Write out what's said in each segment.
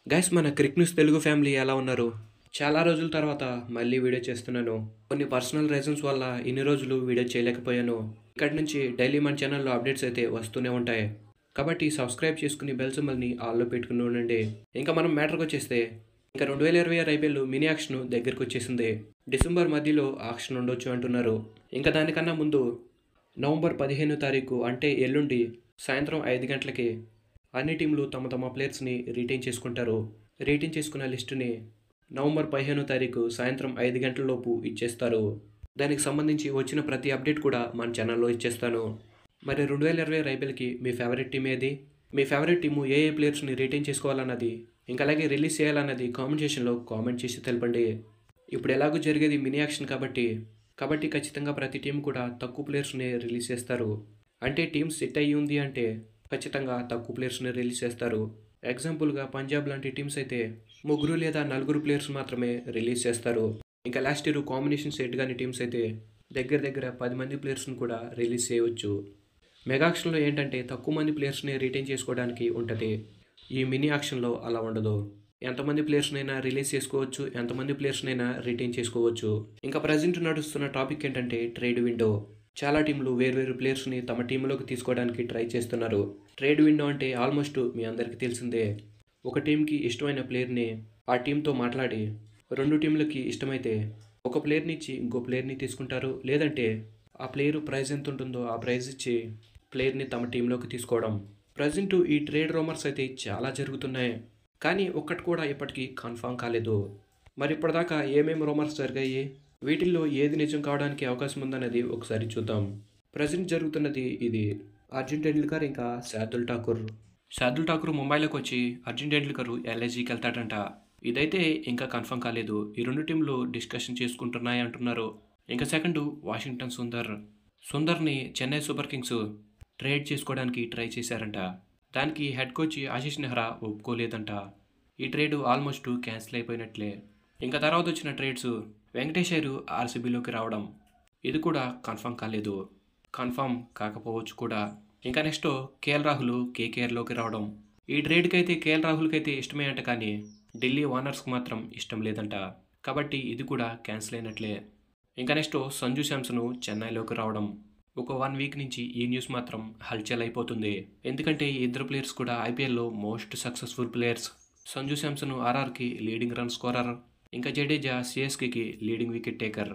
Guys మన Crick news Telugu family ఎలా ఉన్నారు? చాలా రోజుల తర్వాత మళ్ళీ వీడియో చేస్తున్నాను. కొన్ని పర్సనల్ రీజన్స్ వల్ల ఇన్ని రోజులు వీడియో చేయలేకపోయాను. ఇక్కడి నుంచి డైలీ మన ఛానల్లో అప్డేట్స్ అయితే వస్తూనే ఉంటాయి. కాబట్టి సబ్స్క్రైబ్ చేసుకుని బెల్ సింబల్ని ఆల్లో పెట్టుకుని ఉండండి. ఇంకా మనం మ్యాటర్కి వచ్చేస్తే ఇంకా 2026 ఐపీఎల్ మినీ యాక్షన్ దగ్గరికి వచ్చేసింది. డిసెంబర్ మధ్యలో ఆక్షన్ ఉండొచ్చు అంటున్నారు. ఇంకా దానికన్నా ముందు నవంబర్ 15 తారీఖు అంటే ఎల్లుండి సాయంత్రం 5 గంటలకి అన్ని టీంలు తమ తమ ప్లేయర్స్ని రిటైన్ చేసుకుంటారు. రిటైన్ చేసుకున్న లిస్టుని నవంబర్ 15 తారీఖు సాయంత్రం 5 గంటలలోపు ఇచ్చేస్తారు. దానికి సంబంధించి వచ్చిన ప్రతి అప్డేట్ కూడా మన ఛానల్లో ఇచ్చేస్తాను. మరి 2026 ఐపీఎల్కి మీ ఫేవరెట్ టీం ఏది? మీ ఫేవరెట్ టీము ఏ ఏ ప్లేయర్స్ని రిటైన్ చేసుకోవాలన్నది ఇంకా అలాగే రిలీజ్ చేయాలన్నది కామెంట్ సెక్షన్లో కామెంట్ చేసి తెలపండి. ఇప్పుడు ఎలాగో జరిగేది మినీ యాక్షన్ కాబట్టి ఖచ్చితంగా ప్రతి టీం కూడా తక్కువ ప్లేయర్స్ని రిలీజ్ చేస్తారు. అంటే టీం సెట్ అయ్యి ఉంది అంటే ఖచ్చితంగా తక్కువ ప్లేయర్స్ని రిలీజ్ చేస్తారు. ఎగ్జాంపుల్గా పంజాబ్ లాంటి టీమ్స్ అయితే 3 లేదా 4 ప్లేయర్స్ మాత్రమే రిలీజ్ చేస్తారు. ఇంకా లాస్ట్ ఇయర్ కాంబినేషన్ సెట్ కానీ టీమ్స్ అయితే దగ్గర 10 మంది ప్లేయర్స్ని కూడా రిలీజ్ చేయవచ్చు. మెగా యాక్షన్లో ఏంటంటే తక్కువ మంది ప్లేయర్స్ని రిటైన్ చేసుకోవడానికి ఉంటుంది. ఈ మినీ యాక్షన్లో అలా ఉండదు. ఎంతమంది ప్లేయర్స్నైనా రిలీజ్ చేసుకోవచ్చు, ఎంతమంది ప్లేయర్స్నైనా రిటైన్ చేసుకోవచ్చు. ఇంకా ప్రజెంట్ నడుస్తున్న టాపిక్ ఏంటంటే ట్రేడ్ విండో. చాలా టీంలు వేర్వేరు ప్లేయర్స్ని తమ టీంలోకి తీసుకోవడానికి ట్రై చేస్తున్నారు. ట్రేడ్ విండో అంటే ఆల్మోస్ట్ మీ అందరికీ తెలిసిందే. ఒక టీంకి ఇష్టమైన ప్లేయర్ని ఆ టీంతో మాట్లాడి 2 టీంలకి ఇష్టమైతే ఒక ప్లేయర్ని ఇచ్చి ఇంకో ప్లేయర్ని తీసుకుంటారు. లేదంటే ఆ ప్లేయర్ ప్రైజ్ ఎంత ఉంటుందో ఆ ప్రైజ్ ఇచ్చి ప్లేయర్ని తమ టీంలోకి తీసుకోవడం. ప్రజెంట్ ఈ ట్రేడ్ రూమర్స్ అయితే చాలా జరుగుతున్నాయి. కానీ ఒక్కటి కూడా ఇప్పటికీ కన్ఫామ్ కాలేదు. మరి ఇప్పటిదాకా ఏమేమి రూమర్స్ జరిగాయి, వీటిల్లో ఏది నిజం కావడానికి అవకాశం ఉందనేది ఒకసారి చూద్దాం. ప్రజెంట్ జరుగుతున్నది ఇది. అర్జున్ టెండూల్కర్ ఇంకా శార్దుల్ ఠాకూర్ ముంబైలోకి వచ్చి అర్జున్ టెండూల్కర్ ఎల్ఐజీకి వెళ్తాడంట. ఇదైతే ఇంకా కన్ఫర్మ్ కాలేదు. ఈ 2 టీంలు డిస్కషన్ చేసుకుంటున్నాయి అంటున్నారు. ఇంకా సెకండ్ వాషింగ్టన్ సుందర్ని చెన్నై సూపర్ కింగ్స్ ట్రేడ్ చేసుకోవడానికి ట్రై చేశారంట. దానికి హెడ్ కోచ్ ఆశీష్ నెహ్రా ఒప్పుకోలేదంట. ఈ ట్రేడ్ ఆల్మోస్ట్ క్యాన్సిల్ అయిపోయినట్లే. ఇంకా తర్వాత వచ్చిన ట్రేడ్స్ వెంకటేష్ అయ్యర్ ఆర్సీబీలోకి రావడం, ఇది కూడా కన్ఫర్మ్ కాలేదు. కన్ఫర్మ్ కాకపోవచ్చు కూడా. ఇంకా నెక్స్ట్ కేఎల్ రాహుల్ కేకేఆర్లోకి రావడం. ఈ ట్రేడ్కి అయితే కేఎల్ రాహుల్కి అయితే ఇష్టమే అంట, కానీ ఢిల్లీ ఓనర్స్కి మాత్రం ఇష్టం లేదంట. కాబట్టి ఇది కూడా క్యాన్సిల్ అయినట్లే. ఇంకా నెక్స్ట్ సంజు శాంసన్ చెన్నైలోకి రావడం. ఒక 1 వీక్ నుంచి ఈ న్యూస్ మాత్రం హల్చల్ అయిపోతుంది. ఎందుకంటే ఈ ఇద్దరు ప్లేయర్స్ కూడా ఐపీఎల్లో most successful players. Sanju Samson ఆర్ఆర్కి లీడింగ్ రన్ స్కోరర్, ఇంకా జడేజా సిఎస్కేకి లీడింగ్ వికెట్ టేకర్.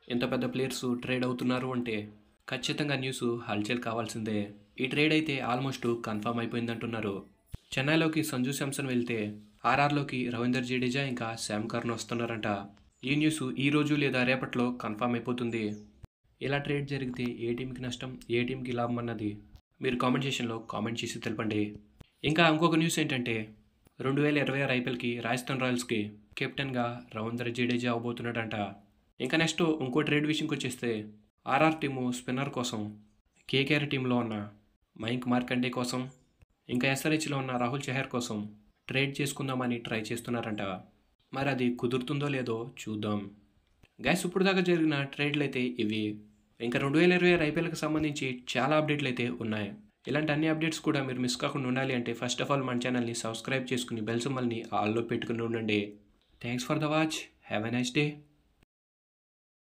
ఇంత పెద్ద ప్లేయర్స్ ట్రేడ్ అవుతున్నారు అంటే ఖచ్చితంగా న్యూస్ హల్చల్ కావాల్సిందే. ఈ ట్రేడ్ అయితే ఆల్మోస్ట్ కన్ఫర్మ్ అయిపోయిందంటున్నారు. చెన్నైలోకి సంజు శాంసన్ వెళ్తే ఆర్ఆర్లోకి రవీందర్ జడేజా ఇంకా శామ్ కర్న్ వస్తున్నారంట. ఈ న్యూస్ ఈ రోజు లేదా రేపట్లో కన్ఫర్మ్ అయిపోతుంది. ఇలా ట్రేడ్ జరిగితే ఏ టీంకి నష్టం, ఏ టీంకి లాభం అన్నది మీరు కామెంట్ సెక్షన్లో కామెంట్ చేసి తెలపండి. ఇంకా ఇంకొక న్యూస్ ఏంటంటే 2026 ఐపీఎల్కి రాజస్థాన్ రాయల్స్కి కెప్టెన్గా రవీంద్ర జడేజా అవబోతున్నాడంట. ఇంకా నెక్స్ట్ ఇంకో ట్రేడ్ విషయంకి వచ్చేస్తే ఆర్ఆర్ టీము స్పిన్నర్ కోసం, కేకేఆర్ టీంలో ఉన్న మయాంక్ మార్కండే కోసం, ఇంకా ఎస్ఆర్హెచ్లో ఉన్న రాహుల్ చహర్ కోసం ట్రేడ్ చేసుకుందామని ట్రై చేస్తున్నారంట. మరి అది కుదురుతుందో లేదో చూద్దాం. గైస్ ఇప్పుడు దాకా జరిగిన ట్రేడ్లు అయితే ఇవి. ఇంకా 2026 ఐపీఎల్కి సంబంధించి చాలా అప్డేట్లు అయితే ఉన్నాయి. ఇలాంటి అన్ని అప్డేట్స్ కూడా మీరు మిస్ కాకుండా ఉండాలి అంటే ఫస్ట్ ఆఫ్ ఆల్ మన ఛానల్ని సబ్స్క్రైబ్ చేసుకుని బెల్ సింబల్ని ఆల్లో పెట్టుకుని ఉండండి. Thanks for the watch. Have a nice day.